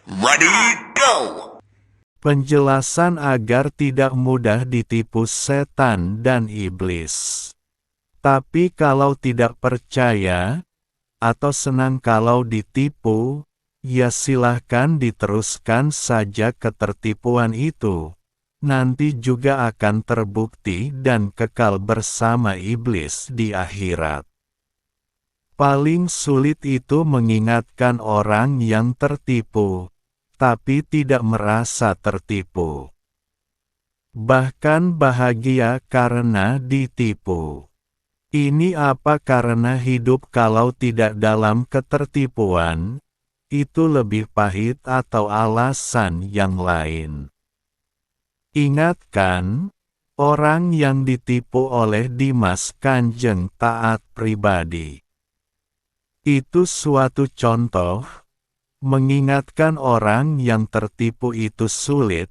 Ready, go! Penjelasan agar tidak mudah ditipu setan dan iblis. Tapi kalau tidak percaya, atau senang kalau ditipu, ya silahkan diteruskan saja ketertipuan itu. Nanti juga akan terbukti dan kekal bersama iblis di akhirat. Paling sulit itu mengingatkan orang yang tertipu, tapi tidak merasa tertipu. Bahkan bahagia karena ditipu. Ini apa karena hidup kalau tidak dalam ketertipuan, itu lebih pahit atau alasan yang lain. Ingatkan, orang yang ditipu oleh Dimas Kanjeng taat pribadi. Itu suatu contoh, mengingatkan orang yang tertipu itu sulit,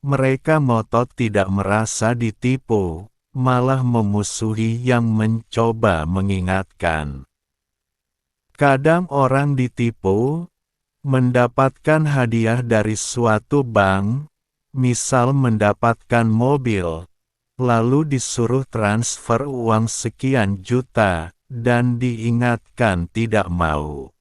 mereka ngotot tidak merasa ditipu, malah memusuhi yang mencoba mengingatkan. Kadang orang ditipu, mendapatkan hadiah dari suatu bank, misal mendapatkan mobil, lalu disuruh transfer uang sekian juta, dan diingatkan tidak mau.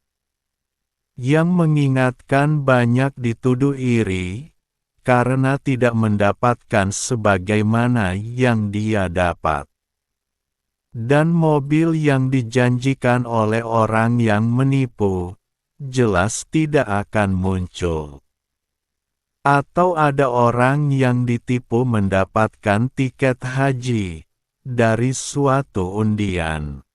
Yang mengingatkan banyak dituduh iri, karena tidak mendapatkan sebagaimana yang dia dapat. Dan mobil yang dijanjikan oleh orang yang menipu, jelas tidak akan muncul. Atau ada orang yang ditipu mendapatkan tiket haji dari suatu undian.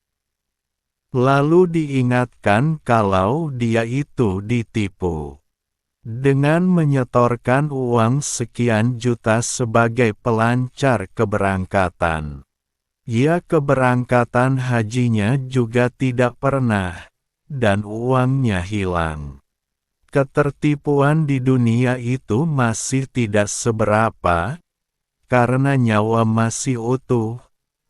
Lalu diingatkan kalau dia itu ditipu. Dengan menyetorkan uang sekian juta sebagai pelancar keberangkatan. Ya keberangkatan hajinya juga tidak pernah, dan uangnya hilang. Ketertipuan di dunia itu masih tidak seberapa, karena nyawa masih utuh,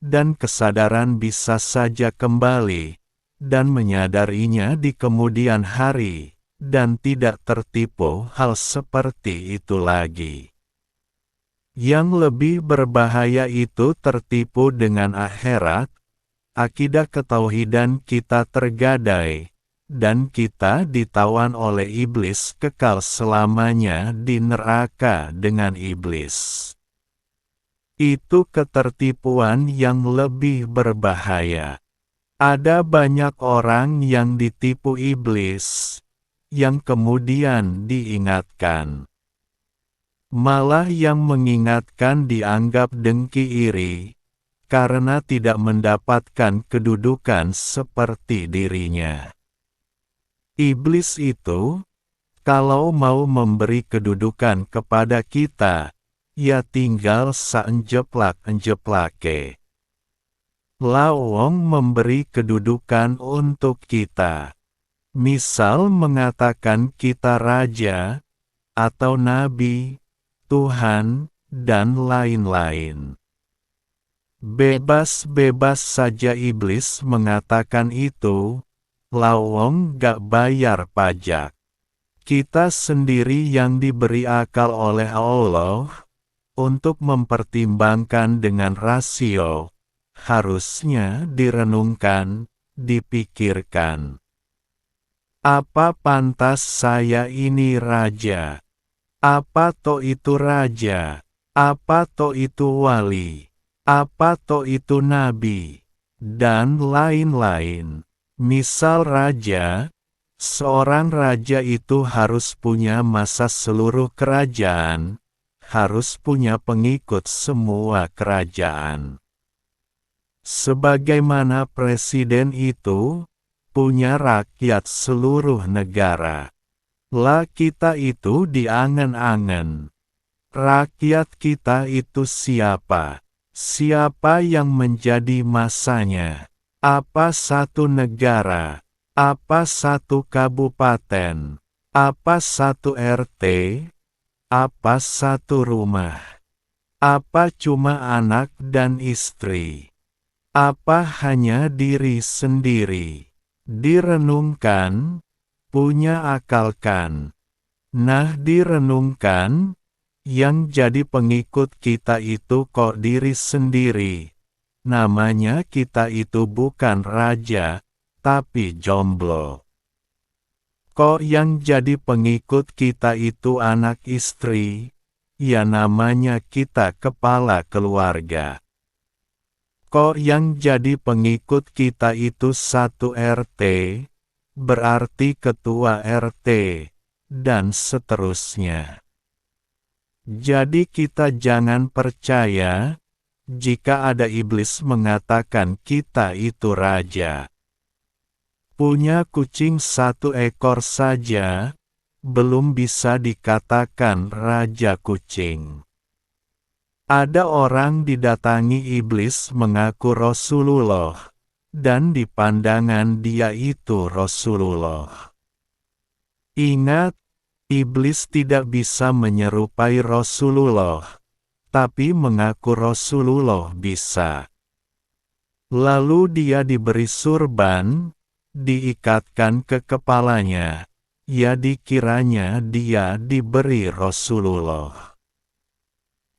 dan kesadaran bisa saja kembali, dan menyadarinya di kemudian hari, dan tidak tertipu hal seperti itu lagi. Yang lebih berbahaya itu tertipu dengan akhirat, akidah ketauhidan kita tergadai, dan kita ditawan oleh iblis kekal selamanya di neraka dengan iblis. Itu ketertipuan yang lebih berbahaya. Ada banyak orang yang ditipu iblis, yang kemudian diingatkan. Malah yang mengingatkan dianggap dengki iri, karena tidak mendapatkan kedudukan seperti dirinya. Iblis itu, kalau mau memberi kedudukan kepada kita, ya tinggal saenjeplak-enjeplake. Lawong memberi kedudukan untuk kita. Misal mengatakan kita raja, atau nabi, Tuhan, dan lain-lain. Bebas-bebas saja iblis mengatakan itu, lawong gak bayar pajak. Kita sendiri yang diberi akal oleh Allah, untuk mempertimbangkan dengan rasio, harusnya direnungkan, dipikirkan. Apa pantas saya ini raja? Apa toh itu raja? Apa toh itu wali? Apa toh itu nabi? Dan lain-lain. Misal raja, seorang raja itu harus punya masa seluruh kerajaan, harus punya pengikut semua kerajaan. Sebagaimana presiden itu, punya rakyat seluruh negara. Lah kita itu diangen-angen. Rakyat kita itu siapa? Siapa yang menjadi masanya? Apa satu negara? Apa satu kabupaten? Apa satu RT? Apa satu rumah? Apa cuma anak dan istri? Apa hanya diri sendiri? Direnungkan, punya akalkan. Nah, direnungkan, yang jadi pengikut kita itu kok diri sendiri. Namanya kita itu bukan raja, tapi jomblo. Kok yang jadi pengikut kita itu anak istri? Ya namanya kita kepala keluarga. Kok yang jadi pengikut kita itu satu RT? Berarti ketua RT, dan seterusnya. Jadi kita jangan percaya, jika ada iblis mengatakan kita itu raja. Punya kucing 1 ekor saja, belum bisa dikatakan raja kucing. Ada orang didatangi iblis mengaku Rasulullah, dan di pandangan dia itu Rasulullah. Ingat, iblis tidak bisa menyerupai Rasulullah, tapi mengaku Rasulullah bisa. Lalu dia diberi surban, diikatkan ke kepalanya, ya dikiranya dia diberi Rasulullah.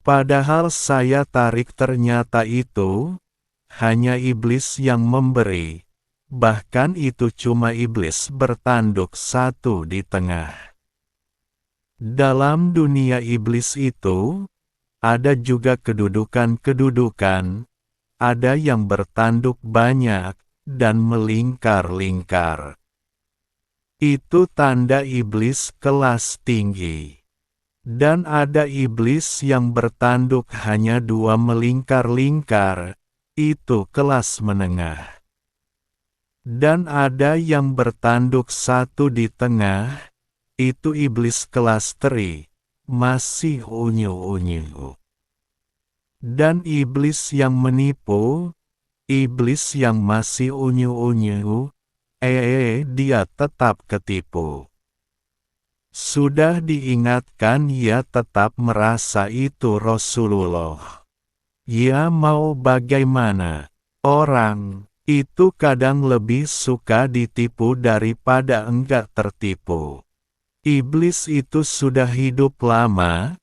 Padahal saya tarik ternyata itu, hanya iblis yang memberi, bahkan itu cuma iblis bertanduk satu di tengah. Dalam dunia iblis itu, ada juga kedudukan-kedudukan, ada yang bertanduk banyak, dan melingkar-lingkar. Itu tanda iblis kelas tinggi. Dan ada iblis yang bertanduk hanya 2 melingkar-lingkar, itu kelas menengah. Dan ada yang bertanduk 1 di tengah, itu iblis kelas teri, masih unyu-unyu. Dan iblis yang menipu, iblis yang masih unyu-unyu, dia tetap ketipu. Sudah diingatkan ia tetap merasa itu Rasulullah. Ya mau bagaimana? Orang itu kadang lebih suka ditipu daripada enggak tertipu. Iblis itu sudah hidup lama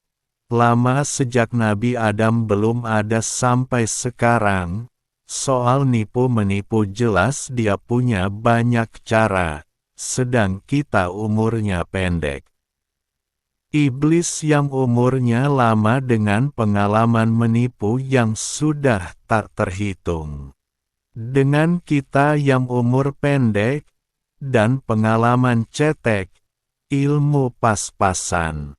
sejak Nabi Adam belum ada sampai sekarang. Soal nipu-menipu jelas dia punya banyak cara, sedang kita umurnya pendek. Iblis yang umurnya lama dengan pengalaman menipu yang sudah tak terhitung. Dengan kita yang umur pendek, dan pengalaman cetek, ilmu pas-pasan.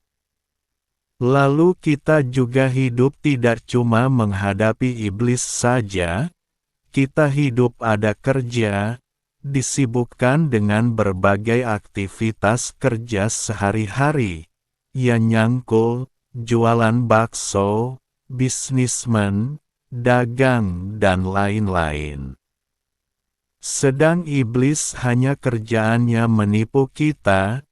Lalu kita juga hidup tidak cuma menghadapi iblis saja, kita hidup ada kerja, disibukkan dengan berbagai aktivitas kerja sehari-hari, ya nyangkul, jualan bakso, bisnismen, dagang dan lain-lain. Sedang iblis hanya kerjaannya menipu kita,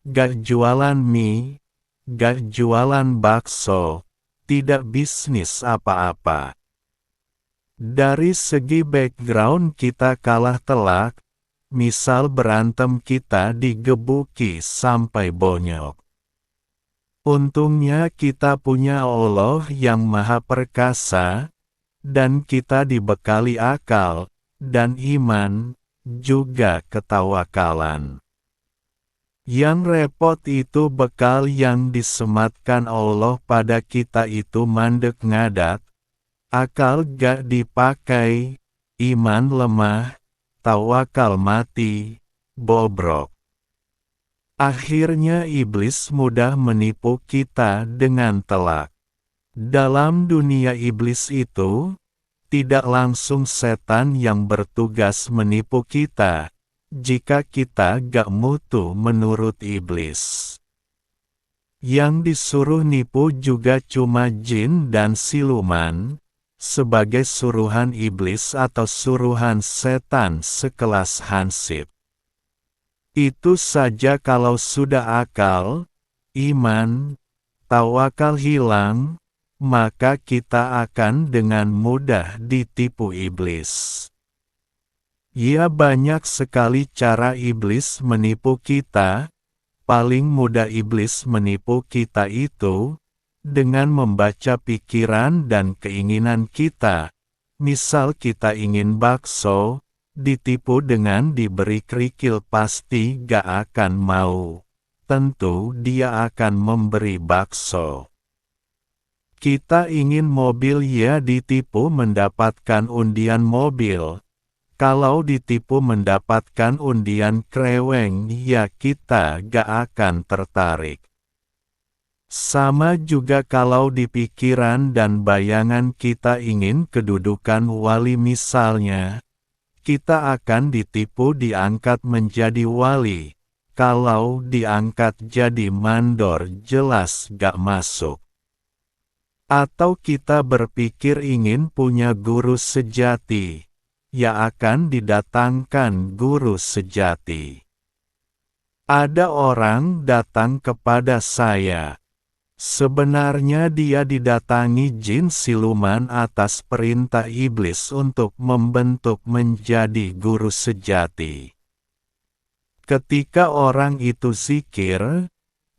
gak jualan mie, gak jualan bakso, tidak bisnis apa-apa. Dari segi background kita kalah telak, misal berantem kita digebuki sampai bonyok. Untungnya kita punya Allah yang Maha Perkasa, dan kita dibekali akal, dan iman, juga ketawakalan. Yang repot itu bekal yang disematkan Allah pada kita itu mandek ngadat, akal gak dipakai, iman lemah, tawakal mati, bobrok. Akhirnya iblis mudah menipu kita dengan telak. Dalam dunia iblis itu, tidak langsung setan yang bertugas menipu kita, jika kita gak mutu menurut iblis. Yang disuruh nipu juga cuma jin dan siluman, sebagai suruhan iblis atau suruhan setan sekelas hansip. Itu saja kalau sudah akal, iman, tawakal hilang, maka kita akan dengan mudah ditipu iblis. Ya banyak sekali cara iblis menipu kita, paling mudah iblis menipu kita itu dengan membaca pikiran dan keinginan kita. Misal kita ingin bakso, ditipu dengan diberi kerikil, pasti gak akan mau. Tentu dia akan memberi bakso. Kita ingin mobil, ya ditipu mendapatkan undian mobil. Kalau ditipu mendapatkan undian kreweng, ya kita gak akan tertarik. Sama juga kalau di pikiran dan bayangan kita ingin kedudukan wali misalnya, kita akan ditipu diangkat menjadi wali. Kalau diangkat jadi mandor, jelas gak masuk. Atau kita berpikir ingin punya guru sejati, ya akan didatangkan guru sejati. Ada orang datang kepada saya. Sebenarnya dia didatangi jin siluman atas perintah iblis untuk membentuk menjadi guru sejati. Ketika orang itu zikir,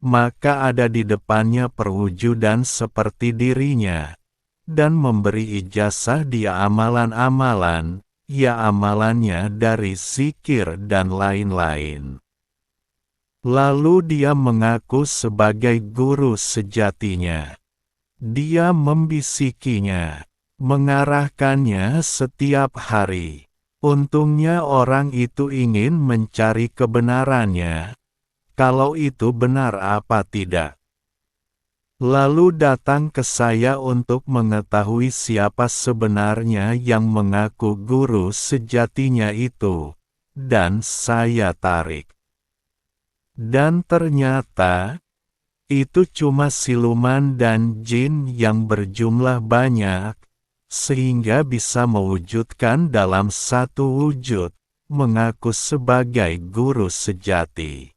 maka ada di depannya perwujudan seperti dirinya, dan memberi ijazah dia amalan-amalan, ya amalannya dari zikir dan lain-lain. Lalu dia mengaku sebagai guru sejatinya. Dia membisikinya, mengarahkannya setiap hari. Untungnya orang itu ingin mencari kebenarannya, kalau itu benar apa tidak. Lalu datang ke saya untuk mengetahui siapa sebenarnya yang mengaku guru sejatinya itu, dan saya tarik. Dan ternyata, itu cuma siluman dan jin yang berjumlah banyak, sehingga bisa mewujudkan dalam satu wujud, mengaku sebagai guru sejati.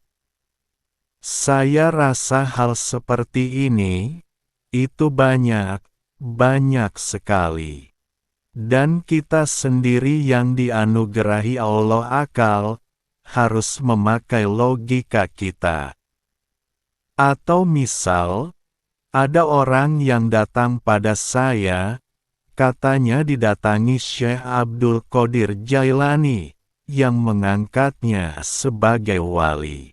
Saya rasa hal seperti ini, itu banyak sekali. Dan kita sendiri yang dianugerahi Allah akal, harus memakai logika kita. Atau misal, ada orang yang datang pada saya, katanya didatangi Syekh Abdul Qadir Jailani, yang mengangkatnya sebagai wali.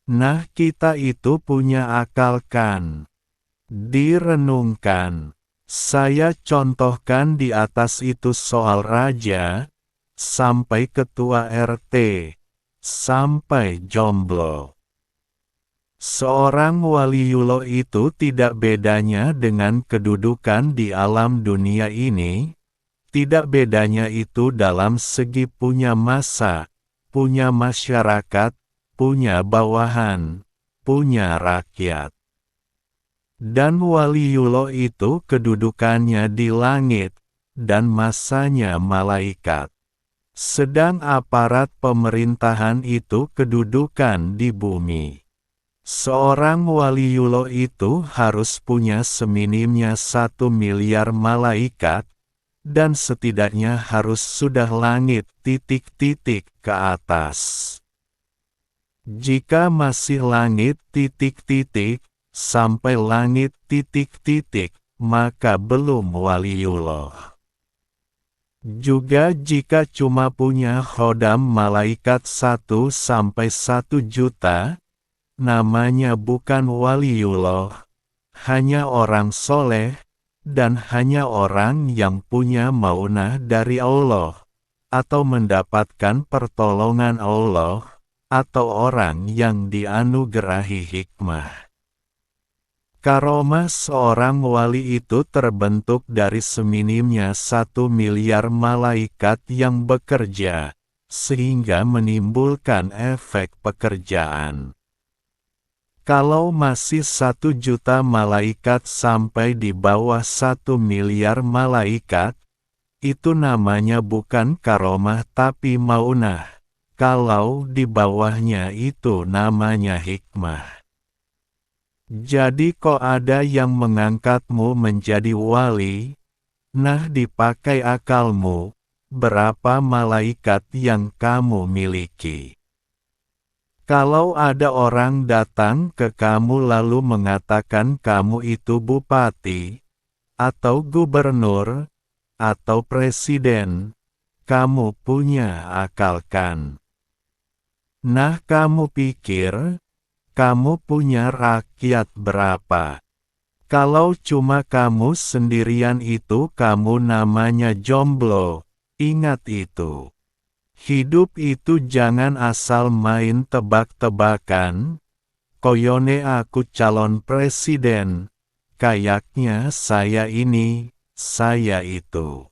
Nah, kita itu punya akal kan? Direnungkan. Saya contohkan di atas itu soal raja, sampai ketua RT, sampai jomblo. Seorang waliullah itu tidak bedanya dengan kedudukan di alam dunia ini, tidak bedanya itu dalam segi punya massa, punya masyarakat, punya bawahan, punya rakyat. Dan waliullah itu kedudukannya di langit, dan massanya malaikat. Sedang aparat pemerintahan itu kedudukan di bumi. Seorang waliullah itu harus punya seminimnya 1 miliar malaikat, dan setidaknya harus sudah langit titik-titik ke atas. Jika masih langit titik-titik, sampai langit titik-titik, maka belum waliullah. Juga jika cuma punya khodam malaikat 1 sampai 1 juta, namanya bukan waliullah, hanya orang soleh, dan hanya orang yang punya maunah dari Allah, atau mendapatkan pertolongan Allah, atau orang yang dianugerahi hikmah. Karomah seorang wali itu terbentuk dari seminimnya 1 miliar malaikat yang bekerja, sehingga menimbulkan efek pekerjaan. Kalau masih 1 juta malaikat sampai di bawah 1 miliar malaikat, itu namanya bukan karomah tapi maunah. Kalau di bawahnya itu namanya hikmah. Jadi kok ada yang mengangkatmu menjadi wali? Nah, dipakai akalmu, berapa malaikat yang kamu miliki? Kalau ada orang datang ke kamu lalu mengatakan kamu itu bupati, atau gubernur, atau presiden, kamu punya akal kan? Nah, kamu pikir, kamu punya rakyat berapa? Kalau cuma kamu sendirian itu kamu namanya jomblo, ingat itu. Hidup itu jangan asal main tebak-tebakan, koyone aku calon presiden, kayaknya saya ini, saya itu.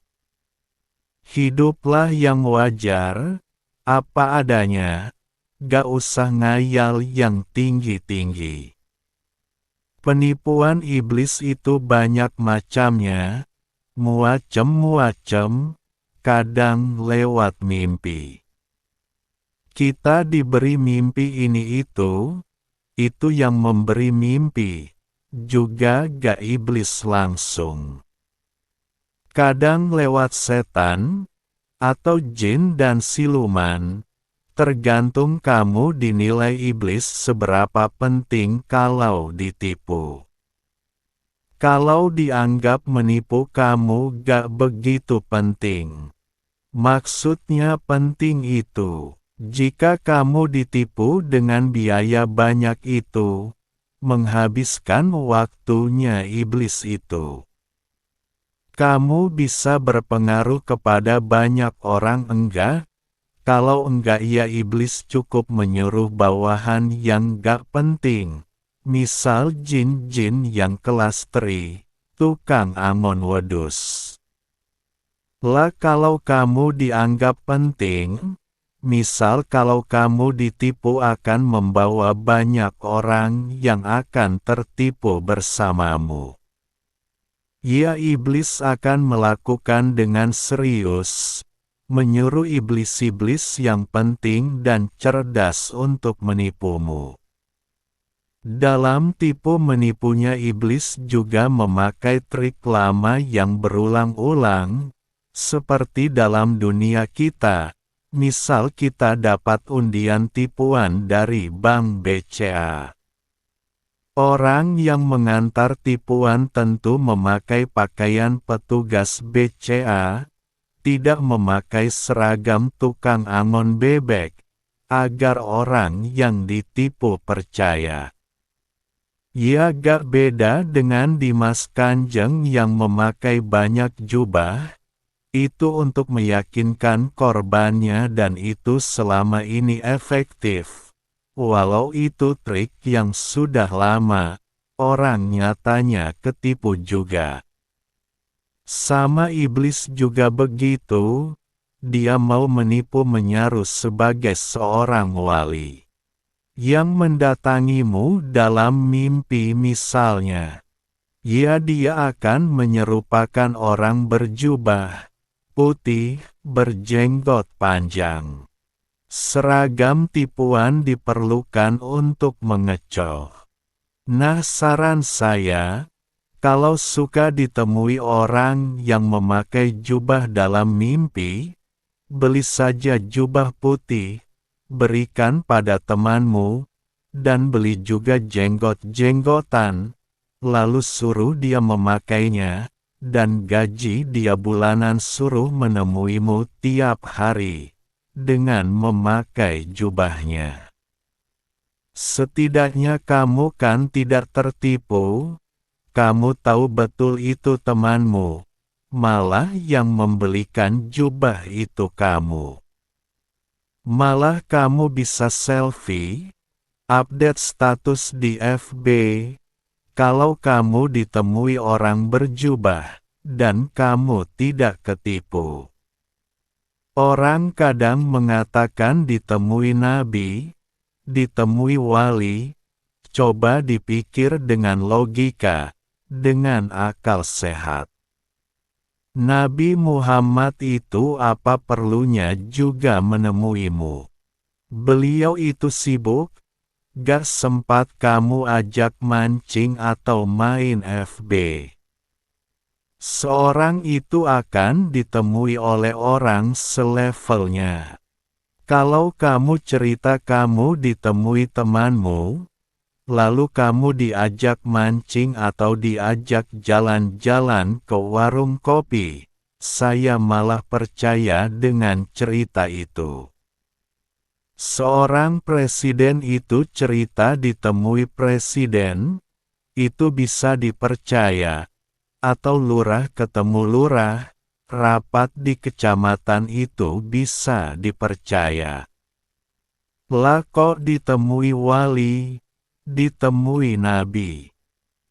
Hiduplah yang wajar, apa adanya, gak usah ngayal yang tinggi-tinggi. Penipuan iblis itu banyak macamnya, muacem-muacem, kadang lewat mimpi. Kita diberi mimpi ini itu yang memberi mimpi, juga gak iblis langsung. Kadang lewat setan, atau jin dan siluman, tergantung kamu dinilai iblis seberapa penting kalau ditipu. Kalau dianggap menipu kamu gak begitu penting. Maksudnya penting itu, jika kamu ditipu dengan biaya banyak itu, menghabiskan waktunya iblis itu. Kamu bisa berpengaruh kepada banyak orang enggak? Kalau enggak ya iblis cukup menyuruh bawahan yang gak penting. Misal jin-jin yang kelas teri, tukang angon wedus. Lah kalau kamu dianggap penting, misal kalau kamu ditipu akan membawa banyak orang yang akan tertipu bersamamu. Ya iblis akan melakukan dengan serius, menyuruh iblis-iblis yang penting dan cerdas untuk menipumu. Dalam tipu menipunya iblis juga memakai trik lama yang berulang-ulang, seperti dalam dunia kita, misal kita dapat undian tipuan dari Bank BCA. Orang yang mengantar tipuan tentu memakai pakaian petugas BCA, tidak memakai seragam tukang angon bebek, agar orang yang ditipu percaya. Ya gak beda dengan Dimas Kanjeng yang memakai banyak jubah, itu untuk meyakinkan korbannya dan itu selama ini efektif. Walau itu trik yang sudah lama, orang nyatanya ketipu juga. Sama iblis juga begitu, dia mau menipu menyaru sebagai seorang wali. Yang mendatangimu dalam mimpi misalnya. Ya dia akan menyerupakan orang berjubah putih, berjenggot panjang. Seragam tipuan diperlukan untuk mengecoh. Nah saran saya, kalau suka ditemui orang yang memakai jubah dalam mimpi, beli saja jubah putih, berikan pada temanmu, dan beli juga jenggot-jenggotan, lalu suruh dia memakainya, dan gaji dia bulanan suruh menemuimu tiap hari, dengan memakai jubahnya. Setidaknya kamu kan tidak tertipu, kamu tahu betul itu temanmu, malah yang membelikan jubah itu kamu. Malah kamu bisa selfie, update status di FB, kalau kamu ditemui orang berjubah, dan kamu tidak ketipu. Orang kadang mengatakan ditemui nabi, ditemui wali, coba dipikir dengan logika, dengan akal sehat. Nabi Muhammad itu apa perlunya juga menemuimu? Beliau itu sibuk, gak sempat kamu ajak mancing atau main FB. Seorang itu akan ditemui oleh orang selevelnya. Kalau kamu cerita kamu ditemui temanmu, lalu kamu diajak mancing atau diajak jalan-jalan ke warung kopi, saya malah percaya dengan cerita itu. Seorang presiden itu cerita ditemui presiden, itu bisa dipercaya. Atau lurah ketemu lurah, rapat di kecamatan itu bisa dipercaya. Lah kok ditemui wali, ditemui nabi.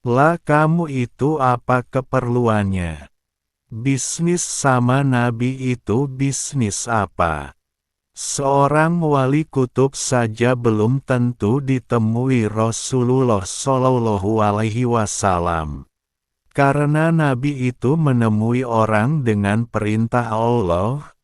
Lah kamu itu apa keperluannya? Bisnis sama nabi itu bisnis apa? Seorang wali kutub saja belum tentu ditemui Rasulullah Shallallahu Alaihi Wasallam. Karena nabi itu menemui orang dengan perintah Allah,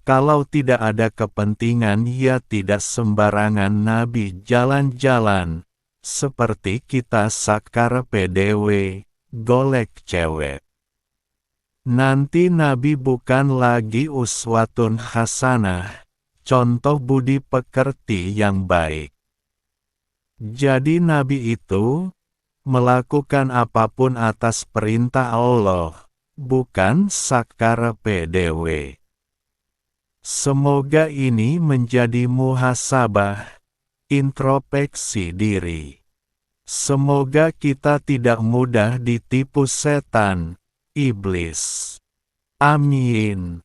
kalau tidak ada kepentingan ya tidak sembarangan nabi jalan-jalan, seperti kita sakar PDW, golek cewek. Nanti nabi bukan lagi uswatun hasanah, contoh budi pekerti yang baik. Jadi nabi itu melakukan apapun atas perintah Allah, bukan sakar PDW. Semoga ini menjadi muhasabah, introspeksi diri. Semoga kita tidak mudah ditipu setan, iblis. Amin.